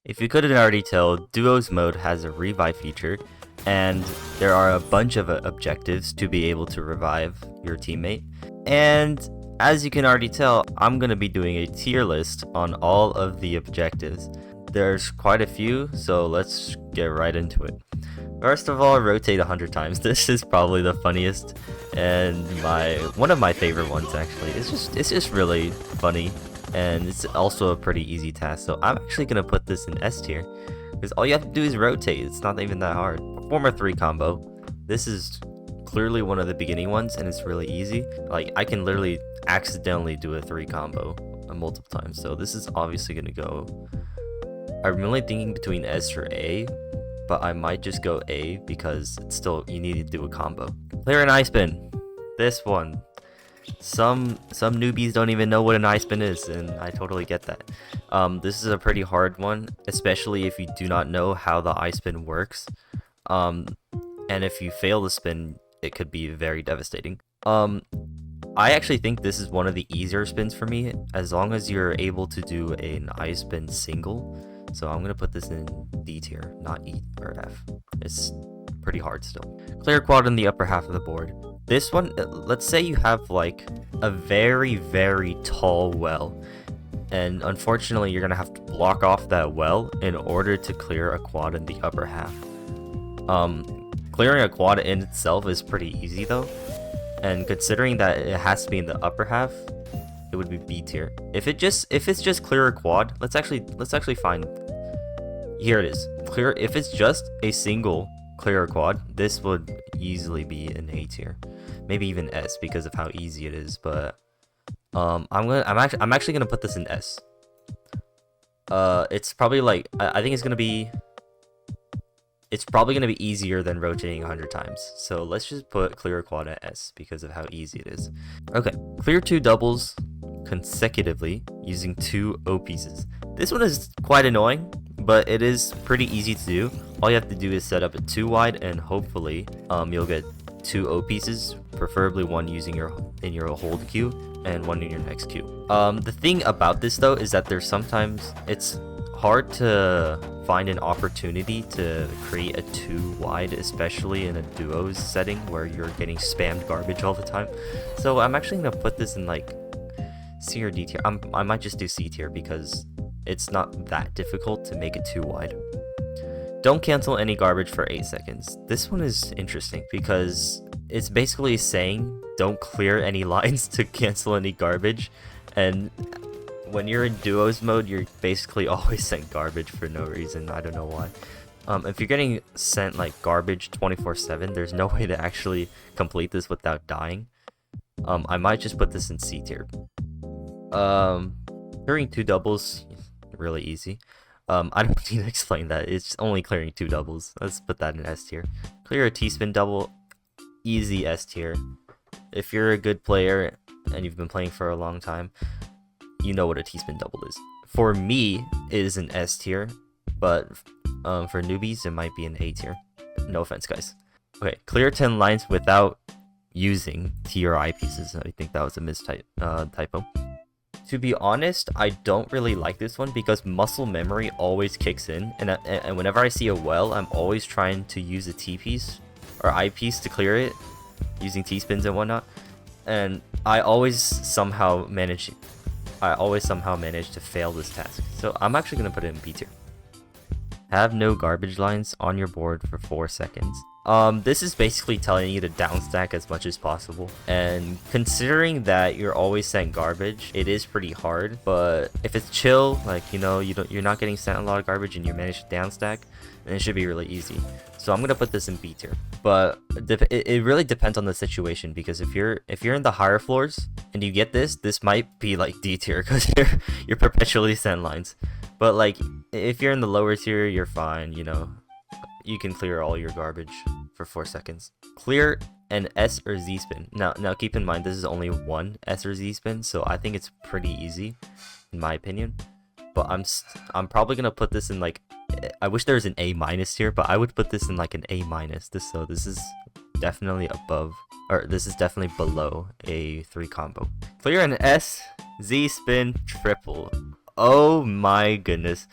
If you couldn't already tell, Duos mode has a revive feature, and there are a bunch of objectives to be able to revive your teammate. And as you can already tell, I'm going to be doing a tier list on all of the objectives. There's quite a few, so let's get right into it. First of all, rotate 100 times. This is probably the funniest and one of my favorite ones actually. It's just really funny, and it's also a pretty easy task. So I'm actually gonna put this in S tier because all you have to do is rotate. It's not even that hard. Perform a 3 combo. This is clearly one of the beginning ones, and it's really easy. Like, I can literally accidentally do a 3 combo multiple times. So this is obviously gonna go. I'm really thinking between S or A, but I might just go A because it's still, you need to do a combo. Clear an eye spin. This one. Some newbies don't even know what an eye spin is, and I totally get that. This is a pretty hard one, especially if you do not know how the eye spin works. And if you fail the spin, it could be very devastating. I actually think this is one of the easier spins for me, as long as you're able to do an eye spin single. So I'm gonna put this in D tier, not E or F. It's pretty hard still. Clear quad in the upper half of the board. This one, let's say you have like a very tall well, and unfortunately you're gonna have to block off that well in order to clear a quad in the upper half. Clearing a quad in itself is pretty easy though, and considering that it has to be in the upper half, it would be B tier. If it's just clear a quad, let's actually find. Here it is. Clear. If it's just a single clear a quad, this would easily be an A tier, maybe even S because of how easy it is. But I'm actually gonna put this in S. It's probably like I think it's probably gonna be easier than rotating 100 times. So let's just put clear a quad at S because of how easy it is. Okay, clear 2 doubles consecutively using 2 O pieces. This one is quite annoying, but it is pretty easy to do. All you have to do is set up a 2 wide, and hopefully you'll get 2 O pieces, preferably one using in your hold queue and one in your next queue. The thing about this though is that there's sometimes it's hard to find an opportunity to create a 2 wide, especially in a duos setting where you're getting spammed garbage all the time. So I'm actually gonna put this in like C or D tier. I might just do C tier because it's not that difficult to make it 2 wide. Don't cancel any garbage for 8 seconds. This one is interesting because it's basically saying don't clear any lines to cancel any garbage, and when you're in duos mode, you're basically always sent garbage for no reason. I don't know why. If you're getting sent like garbage 24/7, there's no way to actually complete this without dying. I might just put this in C tier. Clearing 2 doubles, really easy. I don't need to explain that. It's only clearing 2 doubles. Let's put that in S tier. Clear a T-spin double, easy S tier. If you're a good player and you've been playing for a long time, you know what a T-spin double is. For me, it is an S tier, but for newbies, it might be an A tier. No offense, guys. Okay, clear 10 lines without using T or I pieces. I think that was a typo. To be honest, I don't really like this one because muscle memory always kicks in, and whenever I see a well, I'm always trying to use a T piece or I piece to clear it using T spins and whatnot, and I always somehow manage to fail this task. So I'm actually gonna put it in B tier. Have no garbage lines on your board for 4 seconds. This is basically telling you to downstack as much as possible, and considering that you're always sent garbage, it is pretty hard. But if it's chill, like, you know, you're not getting sent a lot of garbage and you manage to downstack, then it should be really easy. So I'm gonna put this in B tier. But it really depends on the situation, because if you're in the higher floors and you get this might be like D tier because you're perpetually sent lines. But like if you're in the lower tier, you're fine, you know. You can clear all your garbage for 4 seconds. Clear an S or Z spin. Now keep in mind this is only one S or Z spin, so I think it's pretty easy in my opinion. But I'm probably gonna put this in like, I wish there was an A minus here, but I would put this in like an A minus. This is definitely above, or this is definitely below a 3 combo. Clear an S Z spin triple. Oh my goodness.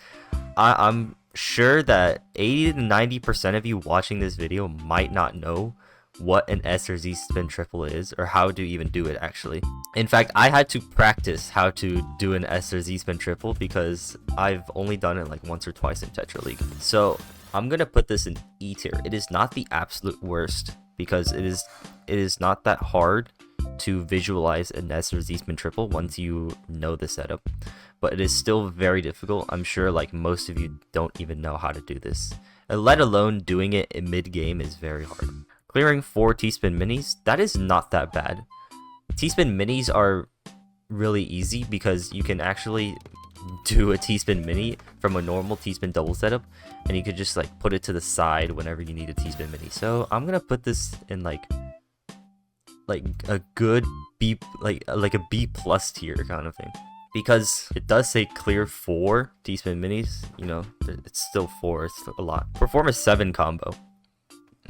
I'm sure that 80 to 90% of you watching this video might not know what an S or Z spin triple is, or how to even do it actually. In fact, I had to practice how to do an S or Z spin triple because I've only done it like once or twice in Tetra League. So I'm gonna put this in E tier. It is not the absolute worst because it is not that hard to visualize an S or Z spin triple once you know the setup, but it is still very difficult. I'm sure like most of you don't even know how to do this, and let alone doing it in mid game is very hard. Clearing 4 T-spin minis, that is not that bad. T-spin minis are really easy because you can actually do a T-spin mini from a normal T-spin double setup, and you could just like put it to the side whenever you need a T-spin mini. So I'm gonna put this in like a good B, like a B plus tier kind of thing, because it does say clear 4 T-spin minis. You know, it's still 4, it's still a lot. Perform a 7 combo.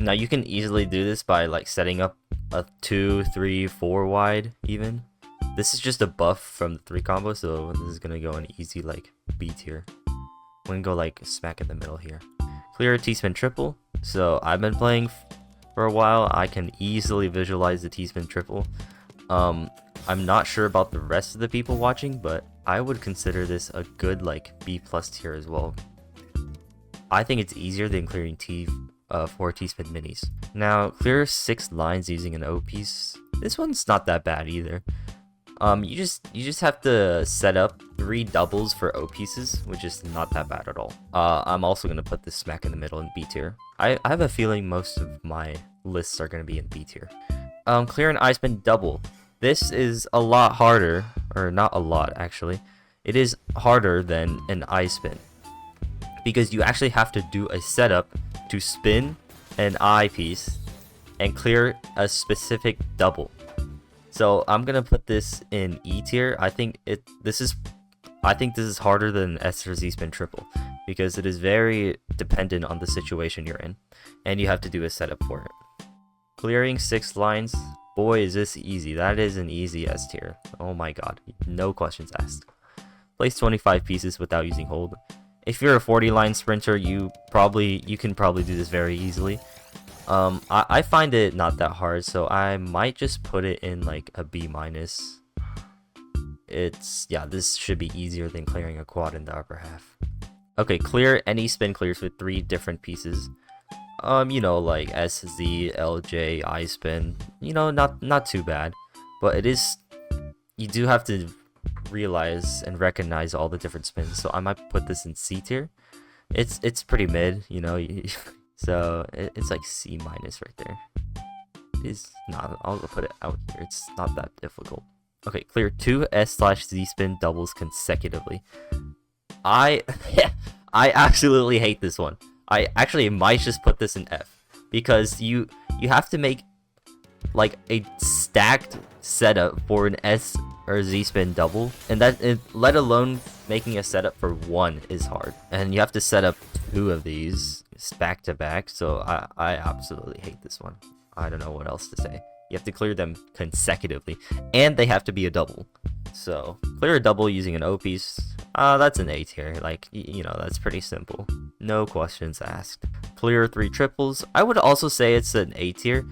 Now you can easily do this by like setting up a 2, 3, 4 wide even. This is just a buff from the 3 combo, so this is gonna go in easy like B tier. I'm gonna go like smack in the middle here. Clear a T-spin triple. So I've been playing for a while. I can easily visualize the T-spin triple. I'm not sure about the rest of the people watching, but I would consider this a good like B plus tier as well. I think it's easier than clearing 4 T-spin minis. Now, clear 6 lines using an O piece. This one's not that bad either. You just have to set up 3 doubles for O pieces, which is not that bad at all. I'm also gonna put this smack in the middle in B tier. I have a feeling most of my lists are gonna be in B tier. Clear an I-spin double. This is a lot harder, or not a lot actually. It is harder than an I-spin, because you actually have to do a setup to spin an I piece and clear a specific double. So I'm gonna put this in E tier. I think this is harder than S or Z spin triple because it is very dependent on the situation you're in, and you have to do a setup for it. Clearing 6 lines. Boy, is this easy. That is an easy S tier. Oh my god, no questions asked. Place 25 pieces without using hold. If you're a 40-line sprinter, you can probably do this very easily. I find it not that hard, so I might just put it in like a B minus. This should be easier than clearing a quad in the upper half. Okay, clear any spin clears with 3 different pieces. You know, like S, Z, L, J, I spin. You know, not too bad, but you do have to realize and recognize all the different spins. So I might put this in C tier. It's pretty mid, you know. So it's like C minus right there. It's not. I'll put it out here. It's not that difficult. Okay, clear 2 S/Z spin doubles consecutively. I absolutely hate this one. I actually might just put this in F, because you have to make like a stacked setup for an S or Z spin double, and let alone making a setup for 1 is hard, and you have to set up 2 of these back to back. So I absolutely hate this one. I don't know what else to say. You have to clear them consecutively, and they have to be a double. So clear a double using an O piece. That's an A tier. Like, you know, that's pretty simple. No questions asked. Clear 3 triples. I would also say it's an A tier.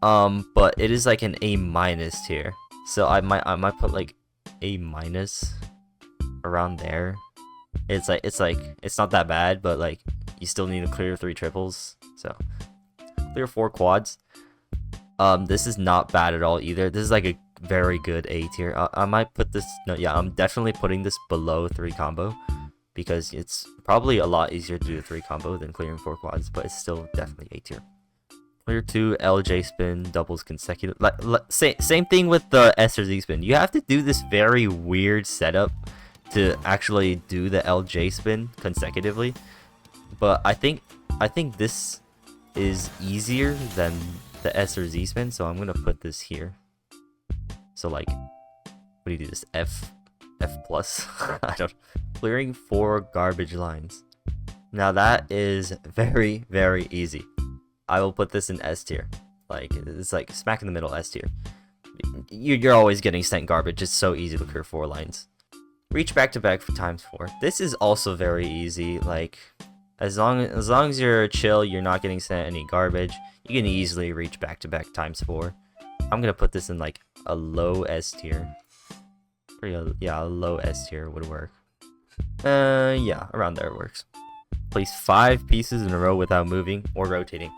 But it is like an A minus tier. So I might put like A minus around there. It's not that bad, but like you still need to clear 3 triples. So clear 4 quads. This is not bad at all either. This is like a very good A tier. I might put this. No, yeah, I'm definitely putting this below 3 combo, because it's probably a lot easier to do a 3 combo than clearing 4 quads, but it's still definitely A tier. Clear 2 LJ spin doubles consecutive. Same thing with the S or Z spin. You have to do this very weird setup to actually do the LJ spin consecutively. But I think this is easier than the S or Z spin, so I'm gonna put this here. So like, what do you do? This F plus? I don't. Clearing 4 garbage lines. Now that is very, very easy. I will put this in S tier. Like, it's like smack in the middle S tier. You're always getting sent garbage. It's so easy to clear 4 lines. Reach back to back for ×4. This is also very easy. Like, as long as you're chill, you're not getting sent any garbage, you can easily reach back to back ×4. I'm gonna put this in like a low S tier. Yeah, a low S tier would work. Yeah, around there works. Place 5 pieces in a row without moving or rotating.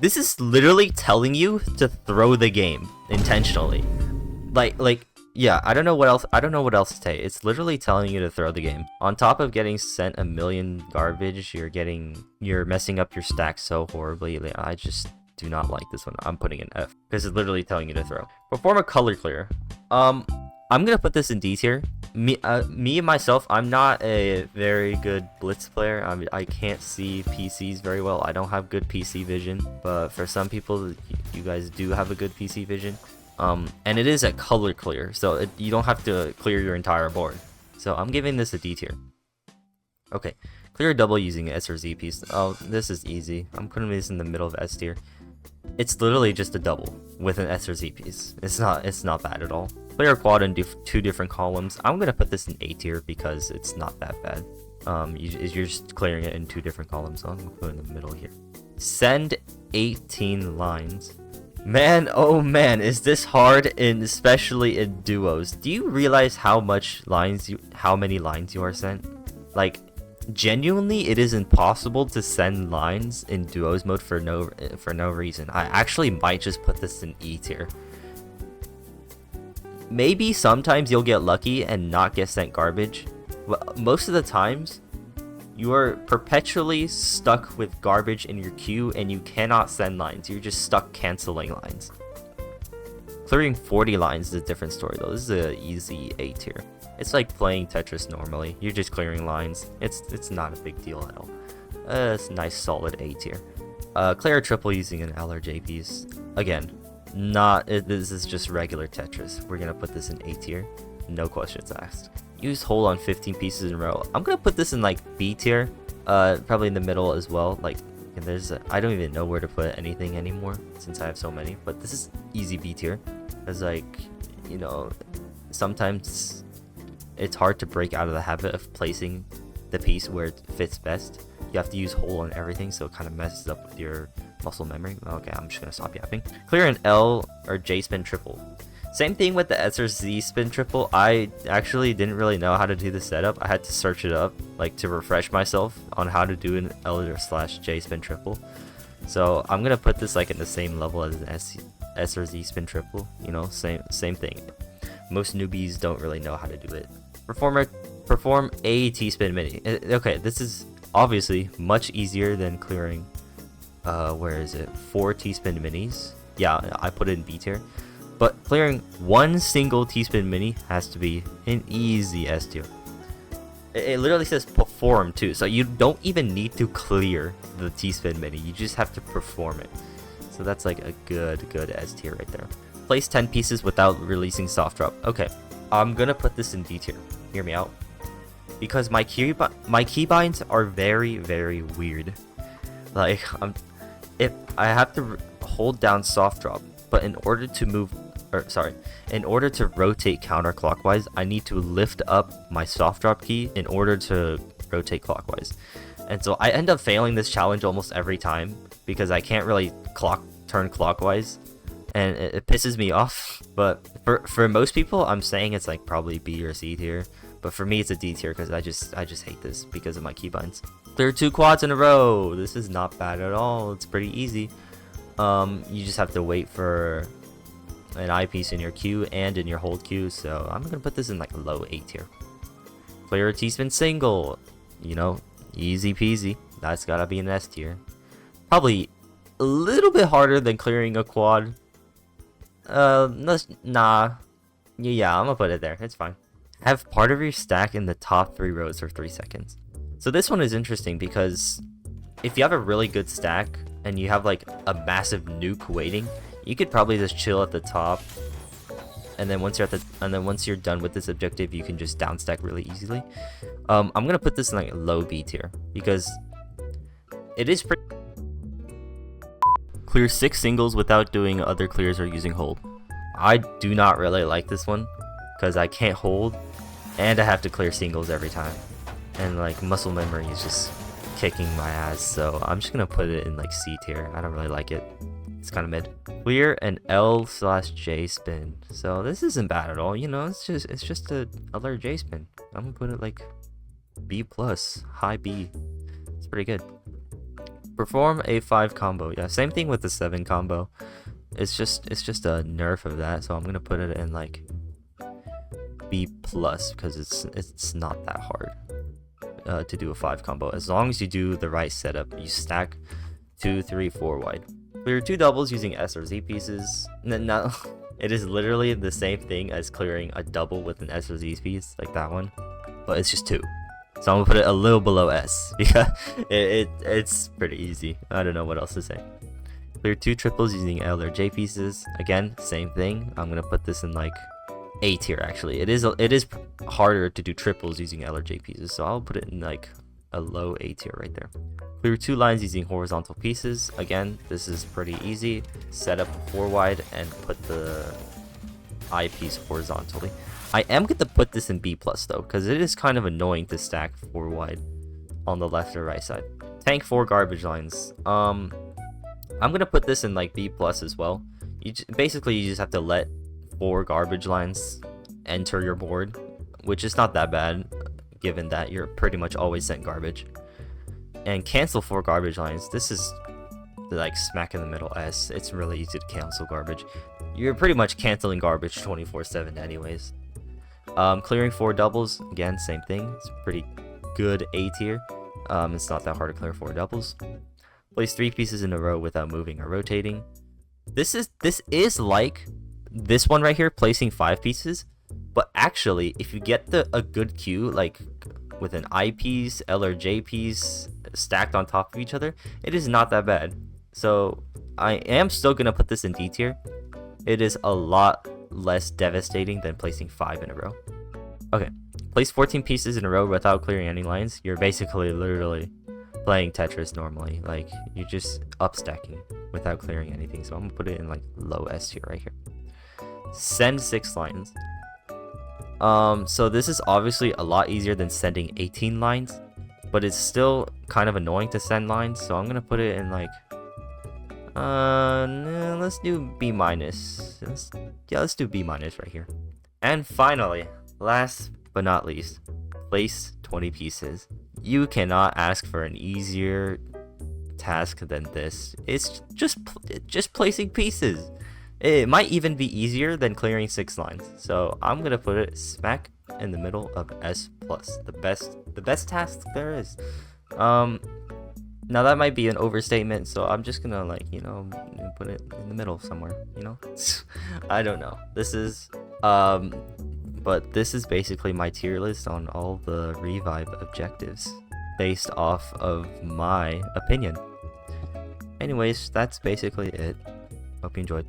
This is literally telling you to throw the game intentionally. Like, yeah, I don't know what else to say. It's literally telling you to throw the game. On top of getting sent a million garbage, you're messing up your stack so horribly. Like, I just do not like this one. I'm putting an F because it's literally telling you to throw. Perform a color clear. I'm gonna put this in D tier. Me myself, I'm not a very good blitz player. I can't see PCs very well. I don't have good PC vision, but for some people, you guys do have a good PC vision. And it is a color clear, so you don't have to clear your entire board. So I'm giving this a D tier. Okay, clear a double using an S or Z piece. Oh, this is easy. I'm putting this in the middle of S tier. It's literally just a double with an S or Z piece. It's not bad at all. Clear a quad and do 2 different columns. I'm gonna put this in A tier because it's not that bad. You're just clearing it in 2 different columns. So I'm gonna put it in the middle here. Send 18 lines. Man, oh man, is this hard, especially in duos. Do you realize how many lines you are sent? Like, genuinely, it is impossible to send lines in duos mode for no reason. I actually might just put this in E tier. Maybe sometimes you'll get lucky and not get sent garbage. Well, most of the times, you are perpetually stuck with garbage in your queue and you cannot send lines. You're just stuck canceling lines. Clearing 40 lines is a different story though. This is an easy A tier. It's like playing Tetris normally. You're just clearing lines. It's not a big deal at all. It's a nice solid A tier. Clear a triple using an L or J piece. Again, this is just regular Tetris. We're gonna put this in A tier. No questions asked. Use hold on 15 pieces in a row. I'm gonna put this in like B tier, probably in the middle as well. Like, I don't even know where to put anything anymore since I have so many. But this is easy B tier, because like, you know, sometimes it's hard to break out of the habit of placing the piece where it fits best. You have to use hold on everything, so it kind of messes up with your muscle memory. Okay, I'm just gonna stop yapping. Clear an L or J spin triple. Same thing with the S or Z spin triple. I actually didn't really know how to do the setup. I had to search it up, like, to refresh myself on how to do an L or / J spin triple. So I'm gonna put this like in the same level as an S or Z spin triple. You know, same thing. Most newbies don't really know how to do it. Perform a T spin mini. Okay, this is obviously much easier than clearing. Where is it? 4 T spin minis. Yeah, I put it in B tier. But clearing 1 single T-spin mini has to be an easy S tier. It literally says perform too, so you don't even need to clear the T-spin mini. You just have to perform it. So that's like a good S tier right there. Place 10 pieces without releasing soft drop. Okay, I'm gonna put this in D tier. Hear me out. Because my keybinds are very weird. Like, if I have to hold down soft drop, but in order to rotate counterclockwise, I need to lift up my soft drop key in order to rotate clockwise. And so I end up failing this challenge almost every time because I can't really turn clockwise, and it pisses me off. But for most people, I'm saying it's like probably B or C tier. But for me, it's a D tier because I just hate this because of my keybinds. Clear 2 quads in a row. This is not bad at all. It's pretty easy. You just have to wait for an eyepiece in your queue and in your hold queue, so I'm gonna put this in like a low A tier. Clear a T-spin single, you know, easy peasy. That's gotta be an S tier. Probably a little bit harder than clearing a quad. Nah. Yeah, I'm gonna put it there. It's fine. Have part of your stack in the top 3 rows for 3 seconds. So this one is interesting because if you have a really good stack and you have like a massive nuke waiting, you could probably just chill at the top, and then once you're done with this objective, you can just downstack really easily. I'm gonna put this in like a low B tier because it is pretty. Clear 6 singles without doing other clears or using hold. I do not really like this one because I can't hold. And I have to clear singles every time. And like muscle memory is just kicking my ass, so I'm just gonna put it in like C tier. I don't really like it. It's kind of mid. Clear an L/J spin. So this isn't bad at all. You know, it's just a L or J spin. I'm gonna put it like B plus, high B. It's pretty good. Perform a 5 combo. Yeah, same thing with the 7 combo. It's just a nerf of that. So I'm gonna put it in like B plus because it's not that hard to do a 5 combo. As long as you do the right setup, you stack 2, 3, 4 wide. Clear 2 doubles using S or Z pieces. No, it is literally the same thing as clearing a double with an S or Z piece, like that one, but it's just 2. So I'm gonna put it a little below S because it's pretty easy. I don't know what else to say. Clear 2 triples using L or J pieces. Again, same thing. I'm gonna put this in like A tier actually. It is harder to do triples using L or J pieces, so I'll put it in like a low A tier right there. Clear 2 lines using horizontal pieces. Again, this is pretty easy. Set up 4 wide and put the I piece horizontally. I am going to put this in B plus though, because it is kind of annoying to stack 4 wide on the left or right side. Tank 4 garbage lines. I'm going to put this in like B plus as well. Basically, you just have to let 4 garbage lines enter your board, which is not that bad, given that you're pretty much always sent garbage. And cancel 4 garbage lines. This is like smack in the middle S. It's really easy to cancel garbage. You're pretty much canceling garbage 24/7 anyways. Clearing 4 doubles. Again, same thing. It's pretty good A tier. It's not that hard to clear 4 doubles. Place 3 pieces in a row without moving or rotating. This is like this one right here, placing 5 pieces. But actually, if you get a good cue, like with an I piece, L or J piece stacked on top of each other, it is not that bad. So I am still gonna put this in D tier. It is a lot less devastating than placing 5 in a row. Okay, place 14 pieces in a row without clearing any lines. You're basically literally playing Tetris normally. Like, you're just up stacking without clearing anything. So I'm gonna put it in like low S tier right here. Send 6 lines. So this is obviously a lot easier than sending 18 lines, but it's still kind of annoying to send lines, so I'm gonna put it in like no, let's do B minus. Let's do B minus right here. And finally, last but not least, place 20 pieces. You cannot ask for an easier task than this. It's just placing pieces. It might even be easier than clearing 6 lines. So I'm gonna put it smack in the middle of S plus. The best task there is. Now that might be an overstatement, so I'm just gonna like, you know, put it in the middle somewhere, you know? I don't know. This is but this is basically my tier list on all the revive objectives based off of my opinion. Anyways, that's basically it. Hope you enjoyed.